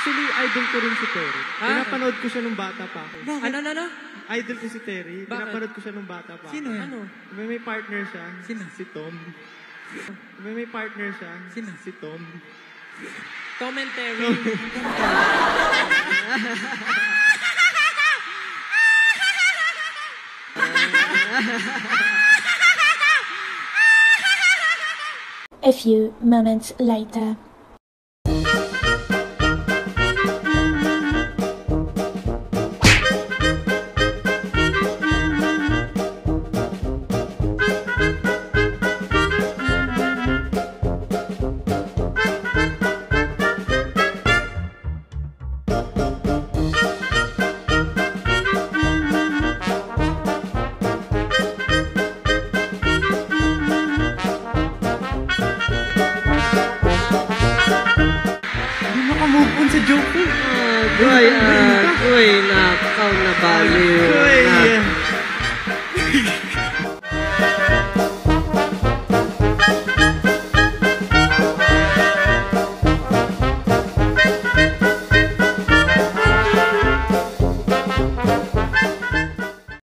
Actually, idol ko rin si Terry. Pinapanood ko siya nung bata pa ako. Ano? Idol ko si Terry. Pinapanood ko siya nung bata pa ako. Sino yan? Ano? May partner siya. Sino? Si Tom. May partner siya. Sino? Si Tom. Tom and Terry. A few moments later. Move on sa joke ko. Agoy, nakaw na baliw.